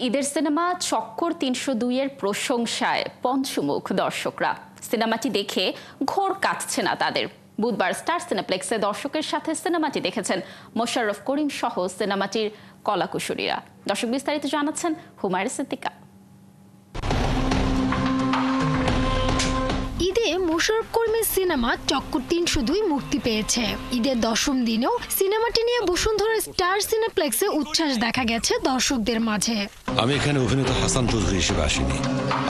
ঈদের সিনেমা চক্কর ৩০২-এর প্রশংসায় পঞ্চমুখ দর্শকরা। সিনেমাটি দেখে ঘোর কাটছে না তাদের। বুধবার স্টার সিনেপ্লেক্সে দর্শকের সাথে সিনেমাটি দেখেছেন মোশাররফ করিম সহ সিনেমাটির কলাকুশলীরা। দর্শক বিস্তারিত জানাচ্ছেন হুমায়রা সিদ্দিকা। ঈদে মোশাররফ করিমের সিনেমা চক্কর ৩০২ মুক্তি পেয়েছে। ঈদের দশম দিনেও সিনেমাটি নিয়ে বসুন্ধরা স্টার সিনেপ্লেক্সে উচ্ছ্বাস দেখা গেছে দর্শকদের মাঝে। আমি এখানে অভিনেতা হাসান চৌধুরী হিসেবে আসিনি,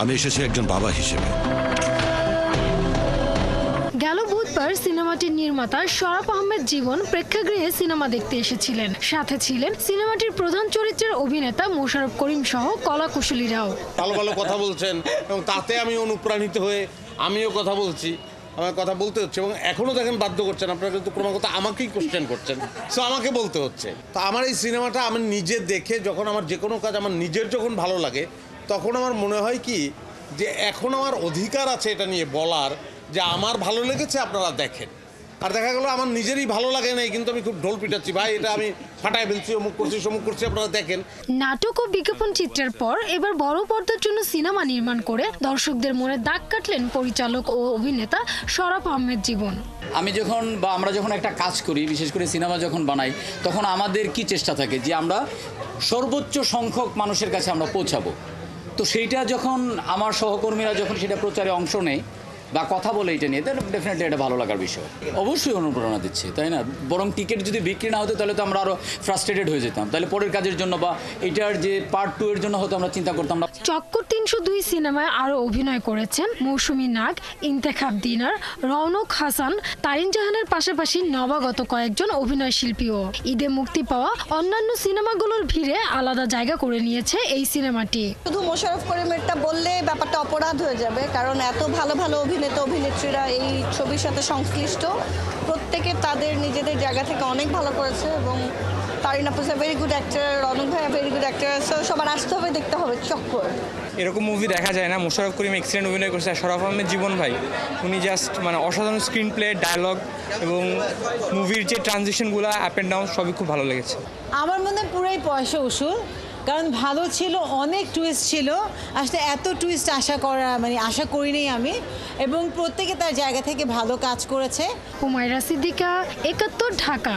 আমি এসেছি একজন বাবা হিসেবে। গেল বুধবার সিনেমাটির নির্মাতা শরাফ আহমেদ জীবন প্রেক্ষাগৃহে সিনেমা দেখতে এসেছিলেন। সাথে ছিলেন সিনেমাটির প্রধান চরিত্রের অভিনেতা মোশাররফ করিম সহ কলাকুশলীরাও। ভালো ভালো কথা বলছেন এবং তাতে আমি অনুপ্রাণিত হয়ে আমিও কথা বলছি, আমার কথা বলতে হচ্ছে এবং এখনও দেখেন বাধ্য করছেন, আপনারা কিন্তু কোনো কথা আমাকেই কোশ্চেন করছেন, সো আমাকে বলতে হচ্ছে। তো আমার এই সিনেমাটা আমি নিজে দেখে যখন আমার যে কোনো কাজ আমার নিজের যখন ভালো লাগে, তখন আমার মনে হয় কি যে এখন আমার অধিকার আছে এটা নিয়ে বলার যে আমার ভালো লেগেছে, আপনারা দেখেন। আর দেখা গেলো আমার নিজেরই ভালো লাগে নাই, কিন্তু আমি খুব ঢোল পিটাচ্ছি, ভাই এটা আমি ফাটাই ফেলছি, অমুক করছি সমুক করছি, আপনারা দেখেন। নাটক ও বিজ্ঞাপন চিত্রের পর এবার বড় পর্দার জন্য সিনেমা নির্মাণ করে দর্শকদের মনে দাগ কাটলেন পরিচালক ও অভিনেতা শরাফ আহমেদ জীবন। আমরা যখন একটা কাজ করি, বিশেষ করে সিনেমা যখন বানাই, তখন আমাদের কি চেষ্টা থাকে যে আমরা সর্বোচ্চ সংখ্যক মানুষের কাছে আমরা পৌঁছাবো। তো সেইটা যখন আমার সহকর্মীরা যখন সেটা প্রচারে অংশ নেয় বা কথা বলে এটা নিয়ে, তাহলে ডেফিনেটলি এটা ভালো লাগার বিষয়। অবশ্যই অনুপ্রেরণা দিচ্ছে, তাই না? বরং টিকিট যদি বিক্রি না হতো তাহলে তো আমরা আরও ফ্রাস্ট্রেটেড হয়ে যেতাম, তাহলে পরের কাজের জন্য বা এটার যে পার্ট 2 এর জন্য হয়তো আমরা চিন্তা করতাম না। চক্কর ৩০২ সিনেমায় আরও অভিনয় করেছেন মৌসুমী নাগ, ইন্তেখাব দিনার, রওনক হাসান, তারিন জাহানের পাশাপাশি নবাগত কয়েকজন অভিনয় শিল্পীও। ঈদে মুক্তি পাওয়া অন্যান্য সিনেমাগুলোর ভিড়ে আলাদা জায়গা করে নিয়েছে এই সিনেমাটি। শুধু মোশাররফ করিমেরটা বললে ব্যাপারটা অপরাধ হয়ে যাবে, কারণ এত ভালো ভালো অভিনেতা অভিনেত্রীরা এই ছবির সাথে সংশ্লিষ্ট, প্রত্যেকে তাদের নিজেদের জায়গা থেকে অনেক ভালো করেছে এবং তারিন আপু ভেরি গুড অ্যাক্টর, রনক ভাইয়া ভেরি গুড অ্যাক্টর, সো সবার আসতে হবে, দেখতে হবে চক্কর। এরকম মুভি দেখা যায় না। মোশাররফ করিম এক্সিলেন্ট অভিনয় করছে, আর শরাফ আহমেদ জীবন ভাই উনি জাস্ট অসাধারণ স্ক্রিন প্লে, ডায়লগ এবং মুভির যে ট্রানজিশনগুলো আপ অ্যান্ড ডাউন সবই খুব ভালো লেগেছে। আমার মনে পুরোই পয়সা উসুল, কারণ ভালো ছিল, অনেক টুইস্ট ছিল। আসলে এত টুইস্ট আশা করিনি আমি, এবং প্রত্যেকে তার জায়গা থেকে ভালো কাজ করেছে। হুমায়রা সিদ্দিকা, ৭১, ঢাকা।